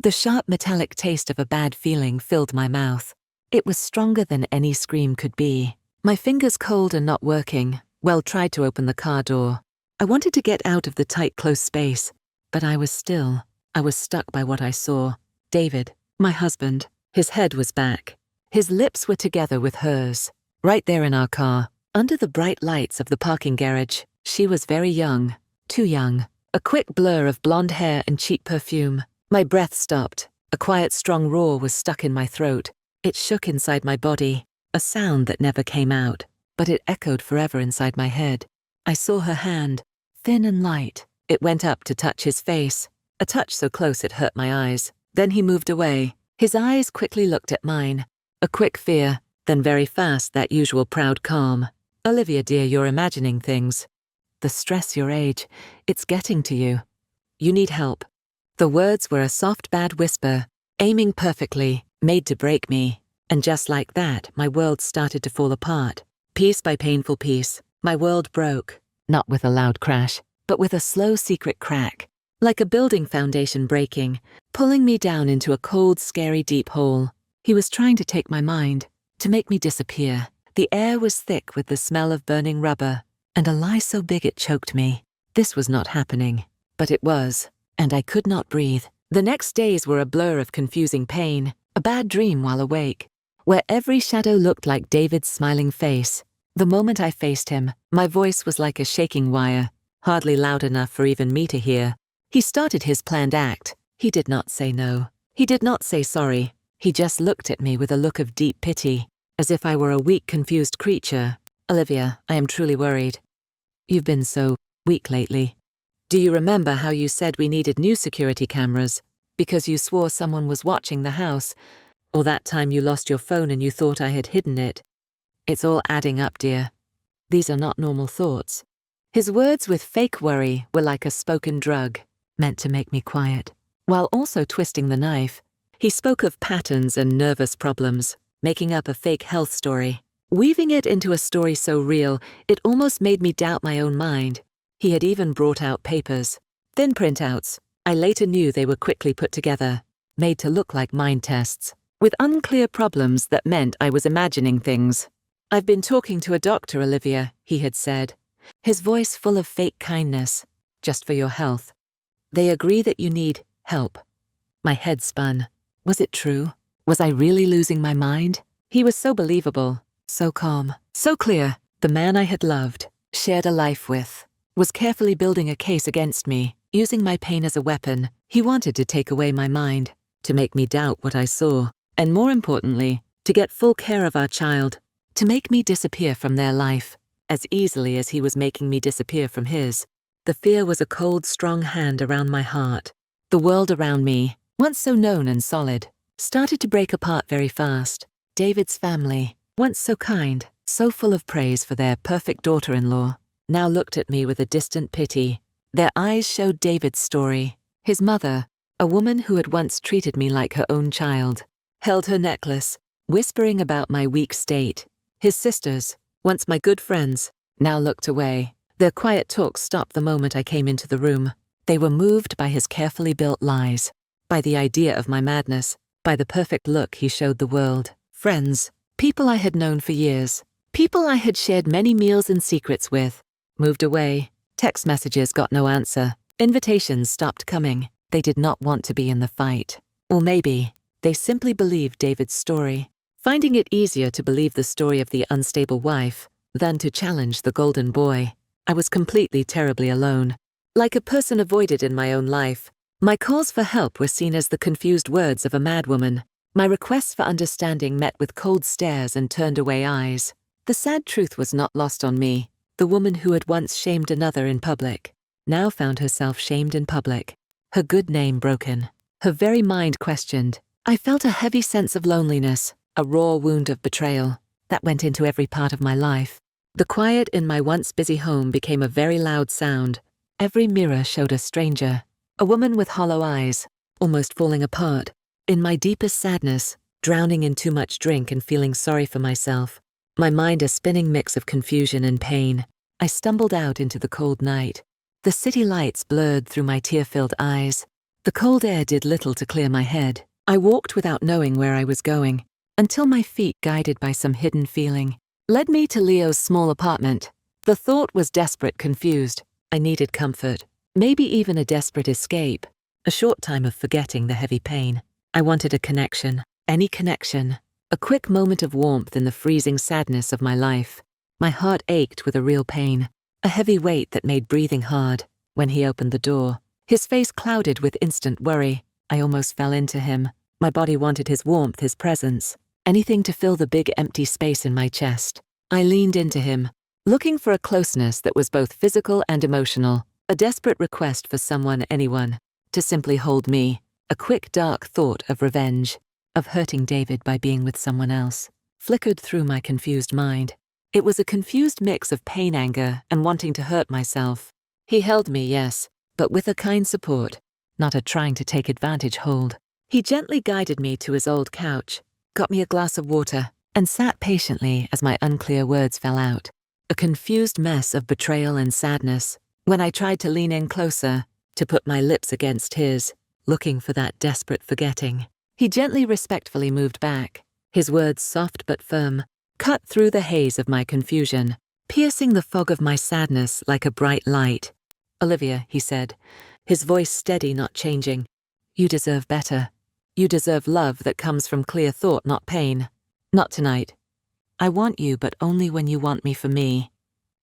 The sharp metallic taste of a bad feeling filled my mouth. It was stronger than any scream could be. My fingers cold and not working, tried to open the car door. I wanted to get out of the tight, close space, but I was still. I was stuck by what I saw. David, my husband, his head was back. His lips were together with hers. Right there in our car, under the bright lights of the parking garage, she was very young. Too young. A quick blur of blonde hair and cheap perfume. My breath stopped. A quiet, strong roar was stuck in my throat. It shook inside my body, a sound that never came out, but it echoed forever inside my head. I saw her hand, thin and light. It went up to touch his face, a touch so close it hurt my eyes. Then he moved away. His eyes quickly looked at mine. A quick fear, then very fast that usual proud calm. Olivia dear, you're imagining things. The stress your age, it's getting to you. You need help. The words were a soft bad whisper, aiming perfectly, made to break me. And just like that, my world started to fall apart. Piece by painful piece, my world broke. Not with a loud crash, but with a slow secret crack. Like a building foundation breaking, pulling me down into a cold, scary, deep hole. He was trying to take my mind, to make me disappear. The air was thick with the smell of burning rubber, and a lie so big it choked me. This was not happening, but it was, and I could not breathe. The next days were a blur of confusing pain, a bad dream while awake, where every shadow looked like David's smiling face. The moment I faced him, my voice was like a shaking wire, hardly loud enough for even me to hear. He started his planned act. He did not say no. He did not say sorry. He just looked at me with a look of deep pity, as if I were a weak, confused creature. Olivia, I am truly worried. You've been so weak lately. Do you remember how you said we needed new security cameras because you swore someone was watching the house? Or that time you lost your phone and you thought I had hidden it? It's all adding up, dear. These are not normal thoughts. His words with fake worry were like a spoken drug, meant to make me quiet, while also twisting the knife. He spoke of patterns and nervous problems, making up a fake health story, weaving it into a story so real it almost made me doubt my own mind. He had even brought out papers, thin printouts. I later knew they were quickly put together, made to look like mind tests, with unclear problems that meant I was imagining things. I've been talking to a doctor, Olivia, he had said, his voice full of fake kindness, just for your health. They agree that you need help. My head spun. Was it true? Was I really losing my mind? He was so believable, so calm, so clear. The man I had loved, shared a life with, was carefully building a case against me, using my pain as a weapon. He wanted to take away my mind, to make me doubt what I saw, and more importantly, to get full care of our child, to make me disappear from their life, as easily as he was making me disappear from his. The fear was a cold, strong hand around my heart. The world around me, once so known and solid, started to break apart very fast. David's family, once so kind, so full of praise for their perfect daughter-in-law, now looked at me with a distant pity. Their eyes showed David's story. His mother, a woman who had once treated me like her own child, held her necklace, whispering about my weak state. His sisters, once my good friends, now looked away. Their quiet talk stopped the moment I came into the room. They were moved by his carefully built lies, by the idea of my madness, by the perfect look he showed the world. Friends, people I had known for years, people I had shared many meals and secrets with, moved away. Text messages got no answer. Invitations stopped coming. They did not want to be in the fight. Or maybe, they simply believed David's story, finding it easier to believe the story of the unstable wife than to challenge the golden boy. I was completely, terribly alone. Like a person avoided in my own life. My calls for help were seen as the confused words of a madwoman. My requests for understanding met with cold stares and turned away eyes. The sad truth was not lost on me. The woman who had once shamed another in public, now found herself shamed in public. Her good name broken. Her very mind questioned. I felt a heavy sense of loneliness, a raw wound of betrayal, that went into every part of my life. The quiet in my once busy home became a very loud sound. Every mirror showed a stranger. A woman with hollow eyes, almost falling apart. In my deepest sadness, drowning in too much drink and feeling sorry for myself. My mind a spinning mix of confusion and pain. I stumbled out into the cold night. The city lights blurred through my tear-filled eyes. The cold air did little to clear my head. I walked without knowing where I was going, until my feet, guided by some hidden feeling, led me to Leo's small apartment. The thought was desperate, confused. I needed comfort, maybe even a desperate escape, a short time of forgetting the heavy pain. I wanted a connection, any connection, a quick moment of warmth in the freezing sadness of my life. My heart ached with a real pain, a heavy weight that made breathing hard. When he opened the door, his face clouded with instant worry. I almost fell into him. My body wanted his warmth, his presence, anything to fill the big empty space in my chest. I leaned into him, looking for a closeness that was both physical and emotional, a desperate request for someone, anyone, to simply hold me. A quick dark thought of revenge, of hurting David by being with someone else, flickered through my confused mind. It was a confused mix of pain, anger, and wanting to hurt myself. He held me, yes, but with a kind support, not a trying to take advantage hold. He gently guided me to his old couch, got me a glass of water, and sat patiently as my unclear words fell out. A confused mess of betrayal and sadness. When I tried to lean in closer, to put my lips against his, looking for that desperate forgetting, he gently, respectfully moved back. His words, soft but firm, cut through the haze of my confusion, piercing the fog of my sadness like a bright light. "Olivia," he said, his voice steady, not changing. "You deserve better. You deserve love that comes from clear thought, not pain. Not tonight. I want you, but only when you want me for me,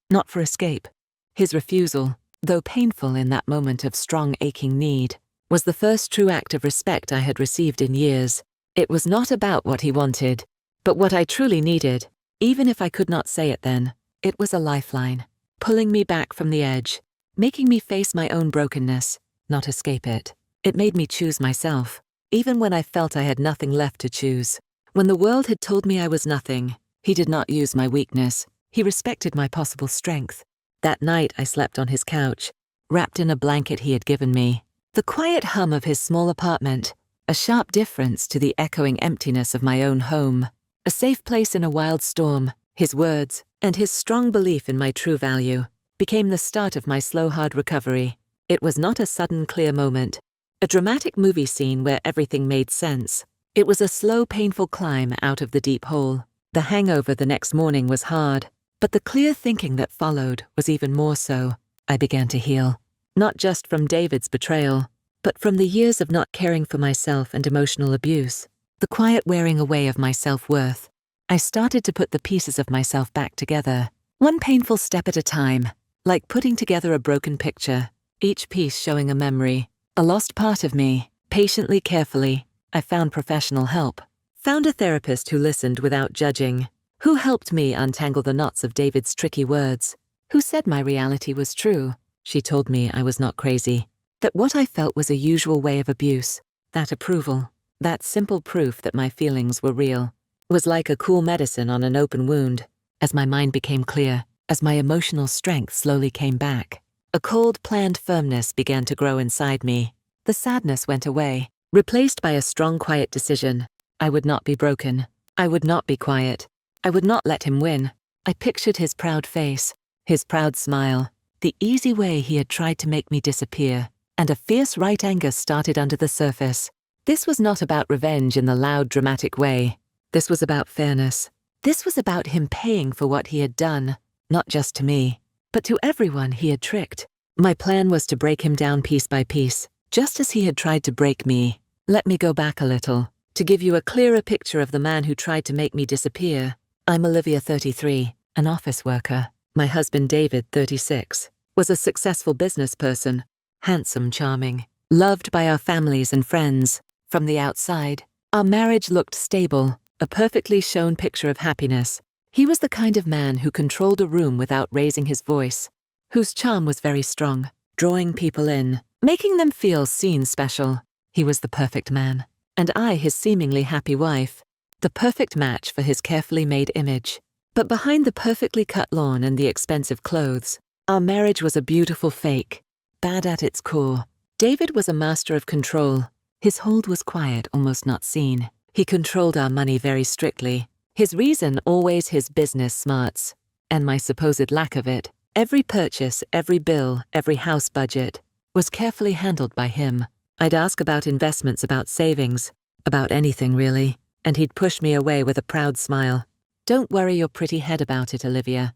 not for escape." His refusal, though painful in that moment of strong aching need, was the first true act of respect I had received in years. It was not about what he wanted, but what I truly needed. Even if I could not say it then, it was a lifeline, pulling me back from the edge, making me face my own brokenness, not escape it. It made me choose myself, even when I felt I had nothing left to choose. When the world had told me I was nothing, he did not use my weakness. He respected my possible strength. That night I slept on his couch, wrapped in a blanket he had given me. The quiet hum of his small apartment, a sharp difference to the echoing emptiness of my own home. A safe place in a wild storm. His words, and his strong belief in my true value, became the start of my slow, hard recovery. It was not a sudden, clear moment, a dramatic movie scene where everything made sense. It was a slow, painful climb out of the deep hole. The hangover the next morning was hard, but the clear thinking that followed was even more so. I began to heal, not just from David's betrayal, but from the years of not caring for myself and emotional abuse, the quiet wearing away of my self-worth. I started to put the pieces of myself back together, one painful step at a time, like putting together a broken picture, each piece showing a memory, a lost part of me. Patiently, carefully, I found professional help, found a therapist who listened without judging, who helped me untangle the knots of David's tricky words, who said my reality was true. She told me I was not crazy, that what I felt was a usual way of abuse. That approval, that simple proof that my feelings were real, was like a cool medicine on an open wound. As my mind became clear, as my emotional strength slowly came back, a cold, planned firmness began to grow inside me. The sadness went away, replaced by a strong, quiet decision. I would not be broken. I would not be quiet. I would not let him win. I pictured his proud face, his proud smile, the easy way he had tried to make me disappear, and a fierce right anger started under the surface. This was not about revenge in the loud, dramatic way. This was about fairness. This was about him paying for what he had done, not just to me, but to everyone he had tricked. My plan was to break him down piece by piece, just as he had tried to break me. Let me go back a little, to give you a clearer picture of the man who tried to make me disappear. I'm Olivia, 33, an office worker. My husband David, 36, was a successful business person, handsome, charming, loved by our families and friends. From the outside, our marriage looked stable, a perfectly shown picture of happiness. He was the kind of man who controlled a room without raising his voice, whose charm was very strong, drawing people in, making them feel seen, special. He was the perfect man, and I his seemingly happy wife, the perfect match for his carefully made image. But behind the perfectly cut lawn and the expensive clothes, our marriage was a beautiful fake, bad at its core. David was a master of control. His hold was quiet, almost not seen. He controlled our money very strictly. His reason always his business smarts, and my supposed lack of it. Every purchase, every bill, every house budget was carefully handled by him. I'd ask about investments, about savings, about anything really, and he'd push me away with a proud smile. Don't worry your pretty head about it, Olivia.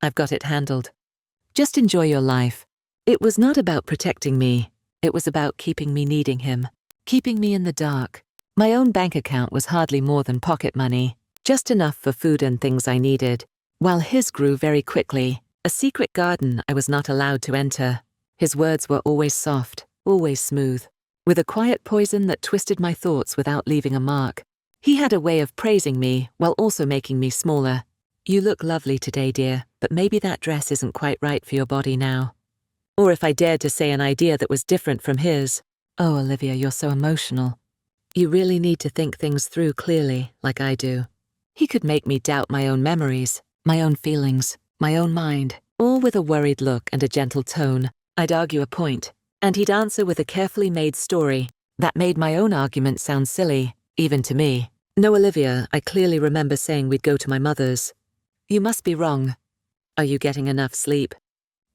I've got it handled. Just enjoy your life. It was not about protecting me. It was about keeping me needing him, keeping me in the dark. My own bank account was hardly more than pocket money, just enough for food and things I needed, while his grew very quickly, a secret garden I was not allowed to enter. His words were always soft, always smooth, with a quiet poison that twisted my thoughts without leaving a mark. He had a way of praising me while also making me smaller. You look lovely today, dear, but maybe that dress isn't quite right for your body now. Or if I dared to say an idea that was different from his, oh, Olivia, you're so emotional. You really need to think things through clearly, like I do. He could make me doubt my own memories, my own feelings, my own mind, all with a worried look and a gentle tone. I'd argue a point, and he'd answer with a carefully made story that made my own argument sound silly, even to me. No, Olivia, I clearly remember saying we'd go to my mother's. You must be wrong. Are you getting enough sleep?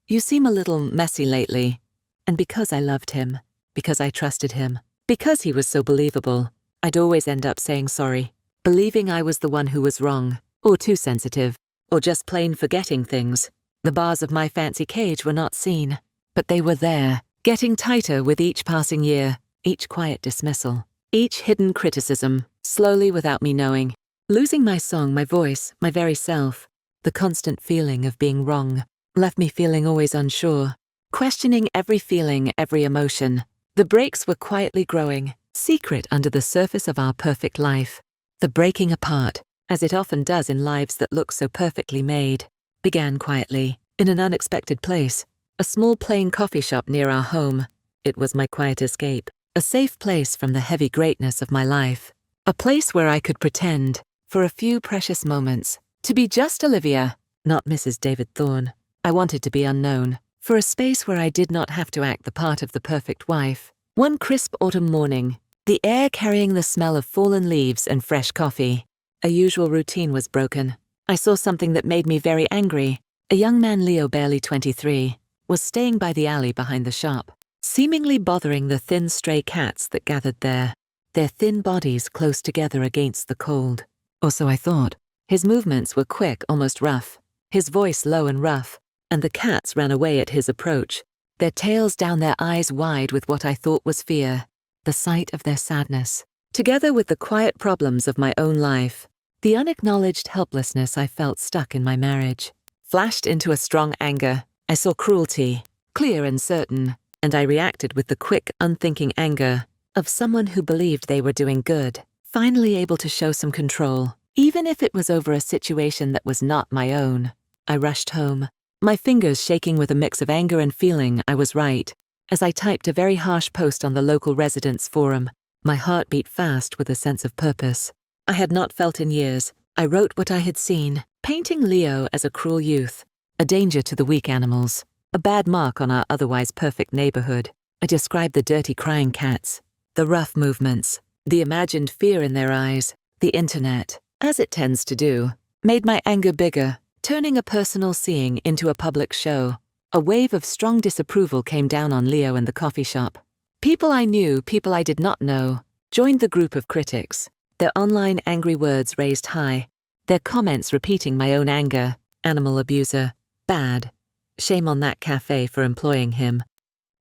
You seem a little messy lately. And because I loved him, because I trusted him, because he was so believable, I'd always end up saying sorry, believing I was the one who was wrong, or too sensitive, or just plain forgetting things. The bars of my fancy cage were not seen, but they were there, getting tighter with each passing year, each quiet dismissal, each hidden criticism, slowly without me knowing. Losing my song, my voice, my very self, the constant feeling of being wrong, left me feeling always unsure, questioning every feeling, every emotion. The breaks were quietly growing, secret under the surface of our perfect life. The breaking apart, as it often does in lives that look so perfectly made, began quietly, in an unexpected place, a small plain coffee shop near our home. It was my quiet escape, a safe place from the heavy greatness of my life, a place where I could pretend, for a few precious moments, to be just Olivia, not Mrs. David Thorne. I wanted to be unknown, for a space where I did not have to act the part of the perfect wife. One crisp autumn morning, the air carrying the smell of fallen leaves and fresh coffee, a usual routine was broken. I saw something that made me very angry. A young man, Leo, barely 23, was staying by the alley behind the shop, seemingly bothering the thin stray cats that gathered there, their thin bodies close together against the cold. Or so I thought. His movements were quick, almost rough, his voice low and rough, and the cats ran away at his approach, their tails down, their eyes wide with what I thought was fear, the sight of their sadness, together with the quiet problems of my own life, the unacknowledged helplessness I felt stuck in my marriage, flashed into a strong anger. I saw cruelty, clear and certain, and I reacted with the quick, unthinking anger of someone who believed they were doing good, finally able to show some control, even if it was over a situation that was not my own. I rushed home, my fingers shaking with a mix of anger and feeling I was right, as I typed a very harsh post on the local residents' forum. My heart beat fast with a sense of purpose I had not felt in years. I wrote what I had seen, painting Leo as a cruel youth, a danger to the weak animals, a bad mark on our otherwise perfect neighborhood. I described the dirty crying cats, the rough movements, the imagined fear in their eyes. The internet, as it tends to do, made my anger bigger, turning a personal seeing into a public show. A wave of strong disapproval came down on Leo and the coffee shop. People I knew, people I did not know, joined the group of critics, their online angry words raised high, their comments repeating my own anger. Animal abuser, bad. Shame on that cafe for employing him.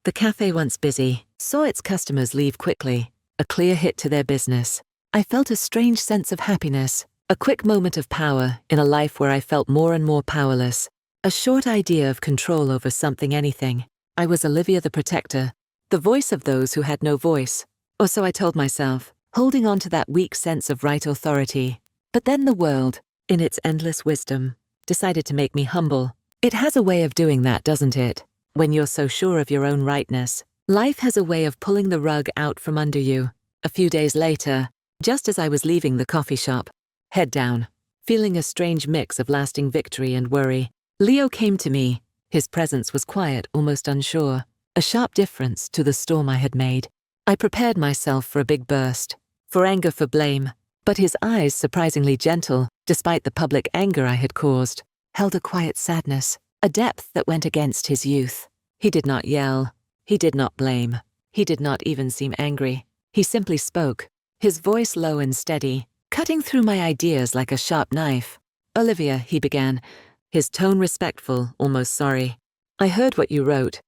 The cafe, once busy, saw its customers leave quickly, a clear hit to their business. I felt a strange sense of happiness, a quick moment of power in a life where I felt more and more powerless, a short idea of control over something, anything. I was Olivia the protector, the voice of those who had no voice, or so I told myself, holding on to that weak sense of right authority. But then the world, in its endless wisdom, decided to make me humble. It has a way of doing that, doesn't it? When you're so sure of your own rightness, life has a way of pulling the rug out from under you. A few days later, just as I was leaving the coffee shop, head down, feeling a strange mix of lasting victory and worry, Leo came to me. His presence was quiet, almost unsure, a sharp difference to the storm I had made. I prepared myself for a big burst, for anger, for blame, but his eyes, surprisingly gentle, despite the public anger I had caused, held a quiet sadness, a depth that went against his youth. He did not yell, he did not blame. He did not even seem angry. He simply spoke, his voice low and steady, cutting through my ideas like a sharp knife. "Olivia," he began, his tone respectful, almost sorry. "I heard what you wrote.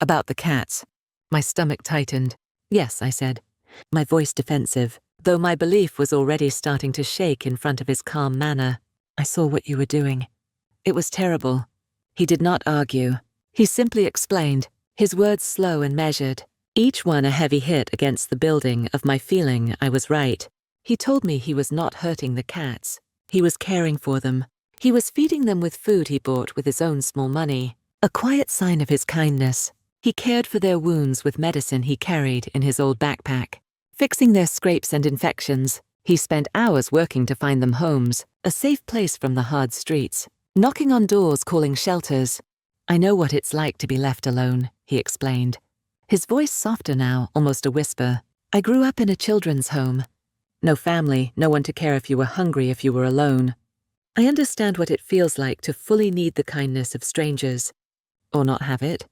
About the cats." My stomach tightened. "Yes," I said, my voice defensive, though my belief was already starting to shake in front of his calm manner. "I saw what you were doing. It was terrible." He did not argue. He simply explained, his words slow and measured, each one a heavy hit against the building of my feeling I was right. He told me he was not hurting the cats. He was caring for them. He was feeding them with food he bought with his own small money, a quiet sign of his kindness. He cared for their wounds with medicine he carried in his old backpack, fixing their scrapes and infections. He spent hours working to find them homes, a safe place from the hard streets, knocking on doors, calling shelters. "I know what it's like to be left alone," he explained, his voice softer now, almost a whisper. "I grew up in a children's home. No family, no one to care if you were hungry, if you were alone. I understand what it feels like to fully need the kindness of strangers, or not have it."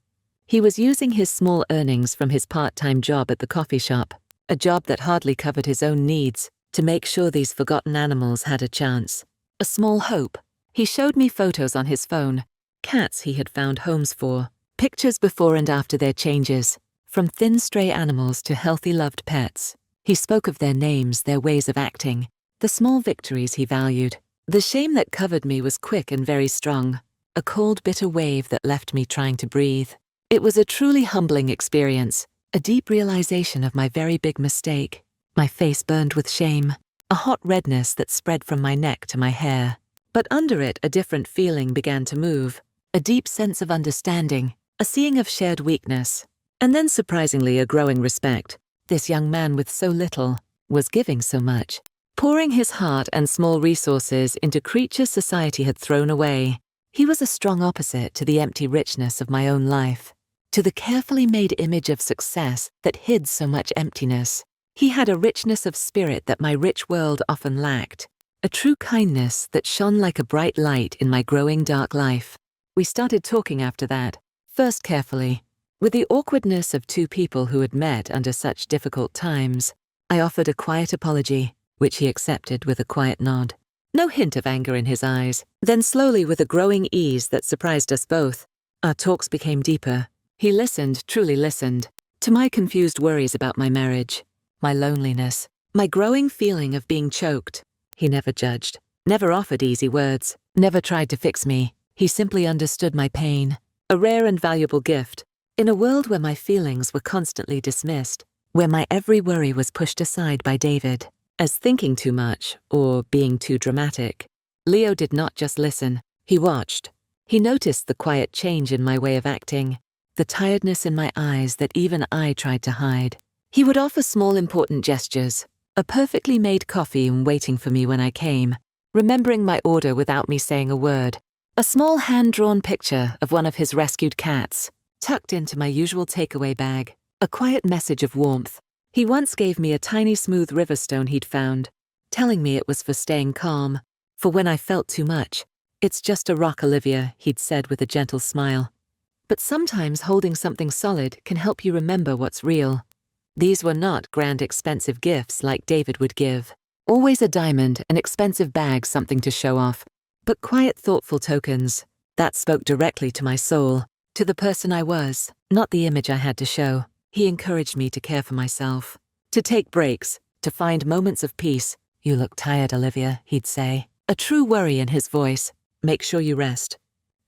He was using his small earnings from his part-time job at the coffee shop, a job that hardly covered his own needs, to make sure these forgotten animals had a chance, a small hope. He showed me photos on his phone, cats he had found homes for, pictures before and after their changes, from thin stray animals to healthy loved pets. He spoke of their names, their ways of acting, the small victories he valued. The shame that covered me was quick and very strong, a cold, bitter wave that left me trying to breathe. It was a truly humbling experience, a deep realization of my very big mistake. My face burned with shame, a hot redness that spread from my neck to my hair. But under it, a different feeling began to move, a deep sense of understanding, a seeing of shared weakness, and then surprisingly a growing respect. This young man with so little was giving so much, pouring his heart and small resources into creatures society had thrown away. He was a strong opposite to the empty richness of my own life, to the carefully made image of success that hid so much emptiness. He had a richness of spirit that my rich world often lacked, a true kindness that shone like a bright light in my growing dark life. We started talking after that, first carefully, with the awkwardness of two people who had met under such difficult times. I offered a quiet apology, which he accepted with a quiet nod. No hint of anger in his eyes. Then slowly, with a growing ease that surprised us both, our talks became deeper. He listened, truly listened, to my confused worries about my marriage, my loneliness, my growing feeling of being choked. He never judged, never offered easy words, never tried to fix me. He simply understood my pain, a rare and valuable gift. In a world where my feelings were constantly dismissed, where my every worry was pushed aside by David as thinking too much or being too dramatic, Leo did not just listen, he watched. He noticed the quiet change in my way of acting, the tiredness in my eyes that even I tried to hide. He would offer small important gestures, a perfectly made coffee waiting for me when I came, remembering my order without me saying a word, a small hand-drawn picture of one of his rescued cats, tucked into my usual takeaway bag, a quiet message of warmth. He once gave me a tiny smooth river stone he'd found, telling me it was for staying calm, for when I felt too much. "It's just a rock, Olivia," he'd said with a gentle smile. "But sometimes holding something solid can help you remember what's real." These were not grand expensive gifts like David would give, always a diamond, an expensive bag, something to show off, but quiet, thoughtful tokens that spoke directly to my soul, to the person I was, not the image I had to show. He encouraged me to care for myself, to take breaks, to find moments of peace. "You look tired, Olivia," he'd say, a true worry in his voice. "Make sure you rest.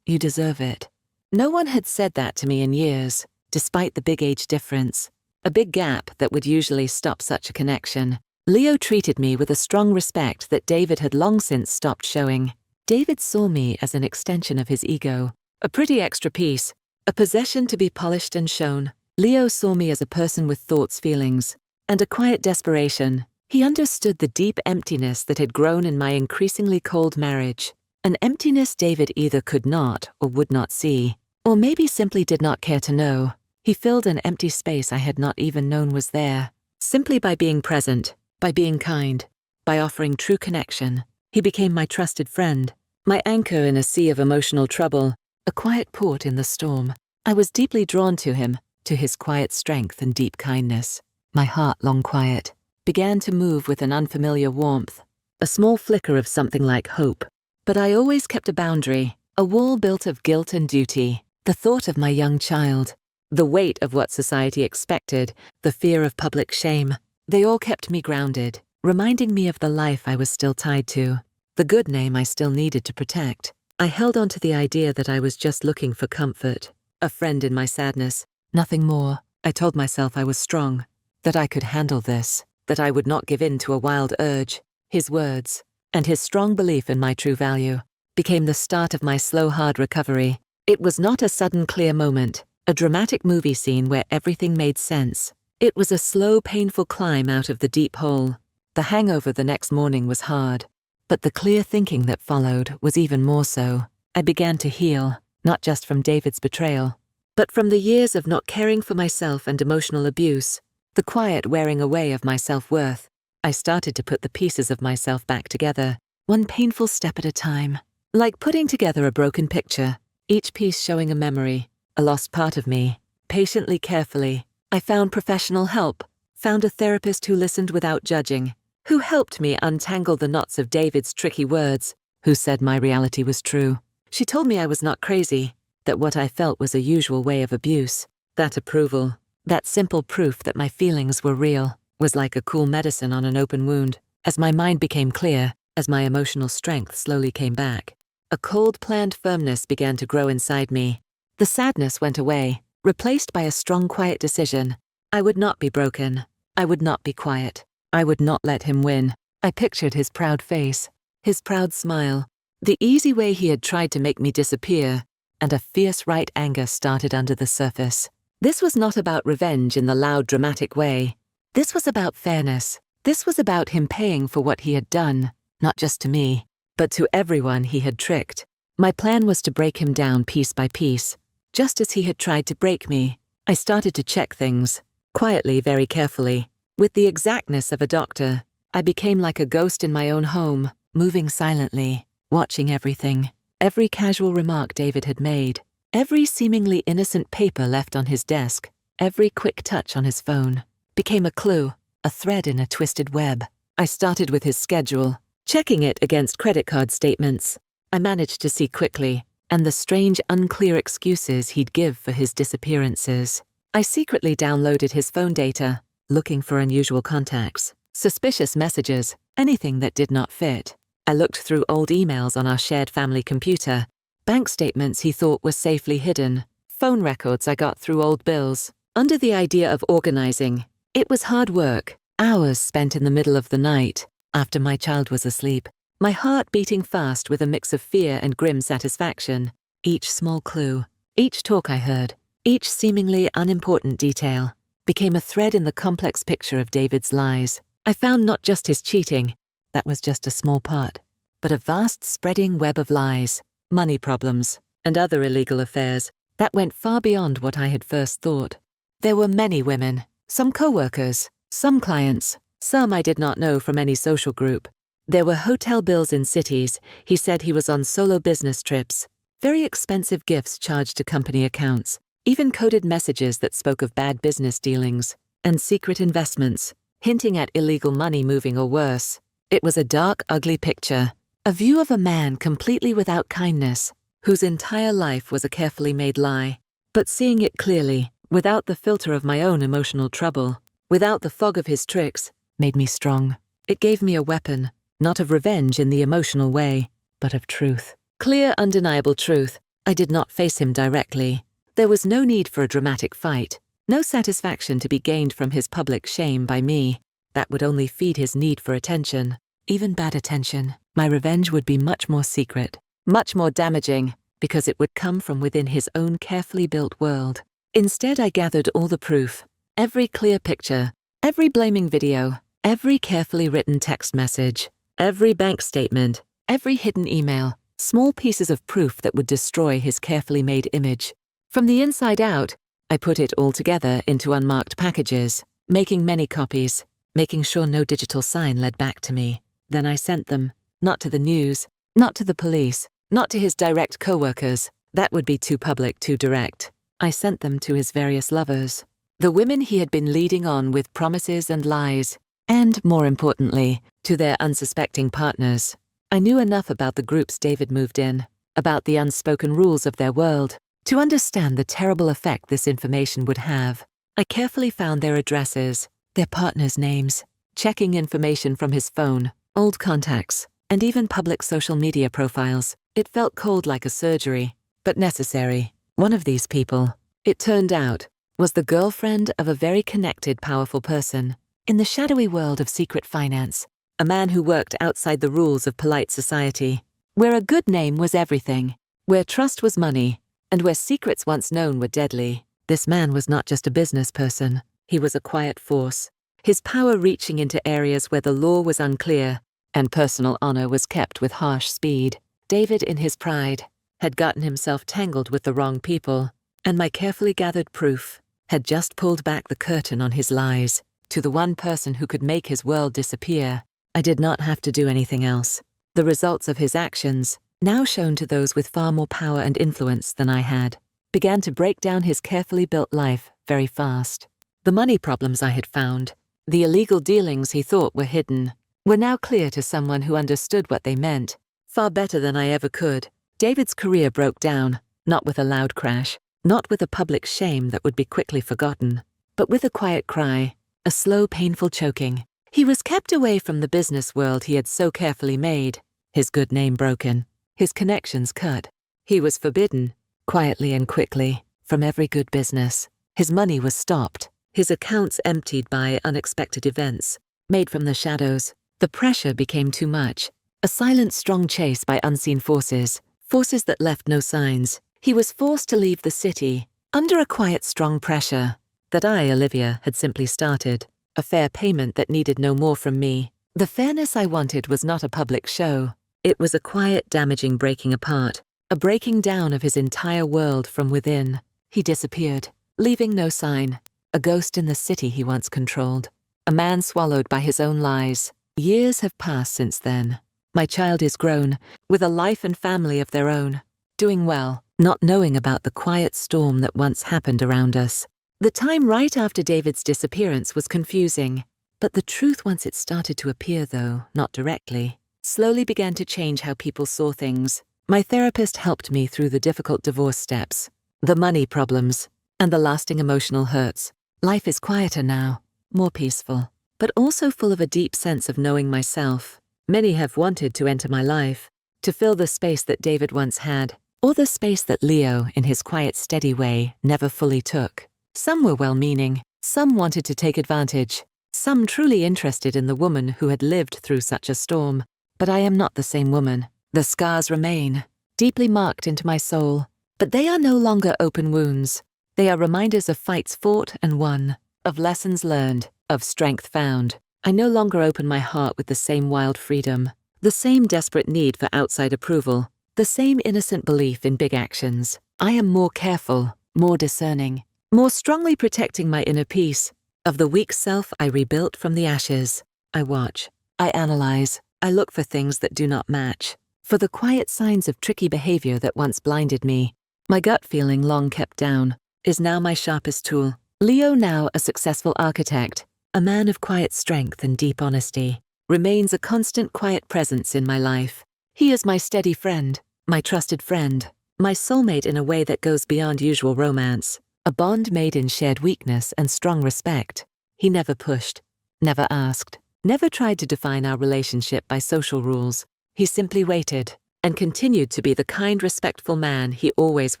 You deserve it." No one had said that to me in years, despite the big age difference, a big gap that would usually stop such a connection. Leo treated me with a strong respect that David had long since stopped showing. David saw me as an extension of his ego, a pretty extra piece, a possession to be polished and shown. Leo saw me as a person with thoughts, feelings, and a quiet desperation. He understood the deep emptiness that had grown in my increasingly cold marriage, an emptiness David either could not or would not see, or maybe simply did not care to know. He filled an empty space I had not even known was there, simply by being present, by being kind, by offering true connection. He became my trusted friend, my anchor in a sea of emotional trouble, a quiet port in the storm. I was deeply drawn to him, to his quiet strength and deep kindness. My heart, long quiet, began to move with an unfamiliar warmth, a small flicker of something like hope. But I always kept a boundary, a wall built of guilt and duty, the thought of my young child, the weight of what society expected, the fear of public shame. They all kept me grounded, reminding me of the life I was still tied to, the good name I still needed to protect. I held on to the idea that I was just looking for comfort, a friend in my sadness, nothing more. I told myself I was strong, that I could handle this, that I would not give in to a wild urge. His words, and his strong belief in my true value, became the start of my slow, hard recovery. It was not a sudden, clear moment, a dramatic movie scene where everything made sense. It was a slow, painful climb out of the deep hole. The hangover the next morning was hard, but the clear thinking that followed was even more so. I began to heal, not just from David's betrayal, but from the years of not caring for myself and emotional abuse, the quiet wearing away of my self-worth. I started to put the pieces of myself back together, one painful step at a time, like putting together a broken picture, each piece showing a memory, a lost part of me. Patiently, carefully, I found professional help, found a therapist who listened without judging, who helped me untangle the knots of David's tricky words, who said my reality was true. She told me I was not crazy, that what I felt was a usual way of abuse. That approval, that simple proof that my feelings were real, was like a cool medicine on an open wound. As my mind became clear, as my emotional strength slowly came back, a cold, planned firmness began to grow inside me. The sadness went away, replaced by a strong, quiet decision. I would not be broken. I would not be quiet. I would not let him win. I pictured his proud face, his proud smile, the easy way he had tried to make me disappear, and a fierce right anger started under the surface. This was not about revenge in the loud, dramatic way. This was about fairness. This was about him paying for what he had done, not just to me, but to everyone he had tricked. My plan was to break him down piece by piece, just as he had tried to break me. I started to check things, quietly, very carefully. With the exactness of a doctor, I became like a ghost in my own home, moving silently, watching everything. Every casual remark David had made, every seemingly innocent paper left on his desk, every quick touch on his phone, became a clue, a thread in a twisted web. I started with his schedule, checking it against credit card statements. I managed to see quickly, and the strange, unclear excuses he'd give for his disappearances. I secretly downloaded his phone data, looking for unusual contacts, suspicious messages, anything that did not fit. I looked through old emails on our shared family computer, bank statements he thought were safely hidden, phone records I got through old bills. Under the idea of organizing, it was hard work, hours spent in the middle of the night, after my child was asleep, my heart beating fast with a mix of fear and grim satisfaction. Each small clue, each talk I heard, each seemingly unimportant detail, became a thread in the complex picture of David's lies. I found not just his cheating, that was just a small part, but a vast spreading web of lies, money problems, and other illegal affairs that went far beyond what I had first thought. There were many women, some co-workers, some clients, some I did not know from any social group. There were hotel bills in cities. He said he was on solo business trips, very expensive gifts charged to company accounts, even coded messages that spoke of bad business dealings, and secret investments, hinting at illegal money moving or worse. It was a dark, ugly picture, a view of a man completely without kindness, whose entire life was a carefully made lie. But seeing it clearly, without the filter of my own emotional trouble, without the fog of his tricks, made me strong. It gave me a weapon, not of revenge in the emotional way, but of truth. Clear, undeniable truth. I did not face him directly. There was no need for a dramatic fight, no satisfaction to be gained from his public shame by me. That would only feed his need for attention, even bad attention. My revenge would be much more secret, much more damaging, because it would come from within his own carefully built world. Instead, I gathered all the proof, every clear picture, every blaming video, every carefully written text message, every bank statement, every hidden email, small pieces of proof that would destroy his carefully made image. From the inside out, I put it all together into unmarked packages, making many copies, making sure no digital sign led back to me. Then I sent them, not to the news, not to the police, not to his direct co-workers. That would be too public, too direct. I sent them to his various lovers, the women he had been leading on with promises and lies, and, more importantly, to their unsuspecting partners. I knew enough about the groups David moved in, about the unspoken rules of their world, to understand the terrible effect this information would have. I carefully found their addresses, their partners' names, checking information from his phone, old contacts, and even public social media profiles. It felt cold like a surgery, but necessary. One of these people, it turned out, was the girlfriend of a very connected, powerful person in the shadowy world of secret finance, a man who worked outside the rules of polite society, where a good name was everything, where trust was money, and where secrets once known were deadly. This man was not just a business person, he was a quiet force, his power reaching into areas where the law was unclear and personal honor was kept with harsh speed. David, in his pride, had gotten himself tangled with the wrong people, and my carefully gathered proof had just pulled back the curtain on his lies to the one person who could make his world disappear. I did not have to do anything else. The results of his actions, now shown to those with far more power and influence than I had, began to break down his carefully built life very fast. The money problems I had found, the illegal dealings he thought were hidden, were now clear to someone who understood what they meant, far better than I ever could. David's career broke down, not with a loud crash, not with a public shame that would be quickly forgotten, but with a quiet cry, a slow, painful choking. He was kept away from the business world he had so carefully made, his good name broken, his connections cut. He was forbidden, quietly and quickly, from every good business. His money was stopped, his accounts emptied by unexpected events, made from the shadows. The pressure became too much, a silent, strong chase by unseen forces, forces that left no signs. He was forced to leave the city, under a quiet, strong pressure that I, Olivia, had simply started, a fair payment that needed no more from me. The fairness I wanted was not a public show. It was a quiet, damaging breaking apart, a breaking down of his entire world from within. He disappeared, leaving no sign, a ghost in the city he once controlled, a man swallowed by his own lies. Years have passed since then. My child is grown, with a life and family of their own, doing well, not knowing about the quiet storm that once happened around us. The time right after David's disappearance was confusing, but the truth, once it started to appear, though not directly, slowly began to change how people saw things. My therapist helped me through the difficult divorce steps, the money problems, and the lasting emotional hurts. Life is quieter now, more peaceful, but also full of a deep sense of knowing myself. Many have wanted to enter my life, to fill the space that David once had, or the space that Leo, in his quiet, steady way, never fully took. Some were well-meaning, some wanted to take advantage, some truly interested in the woman who had lived through such a storm. But I am not the same woman. The scars remain, deeply marked into my soul, but they are no longer open wounds. They are reminders of fights fought and won, of lessons learned, of strength found. I no longer open my heart with the same wild freedom, the same desperate need for outside approval, the same innocent belief in big actions. I am more careful, more discerning, more strongly protecting my inner peace. Of the weak self I rebuilt from the ashes, I watch, I analyze, I look for things that do not match, for the quiet signs of tricky behavior that once blinded me. My gut feeling, long kept down, is now my sharpest tool. Leo, now a successful architect, a man of quiet strength and deep honesty, remains a constant quiet presence in my life. He is my steady friend, my trusted friend, my soulmate in a way that goes beyond usual romance, a bond made in shared weakness and strong respect. He never pushed, never asked, never tried to define our relationship by social rules. He simply waited and continued to be the kind, respectful man he always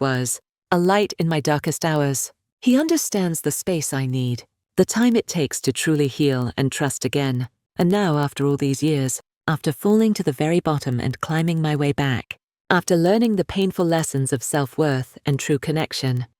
was, a light in my darkest hours. He understands the space I need, the time it takes to truly heal and trust again. And now, after all these years, after falling to the very bottom and climbing my way back, after learning the painful lessons of self-worth and true connection,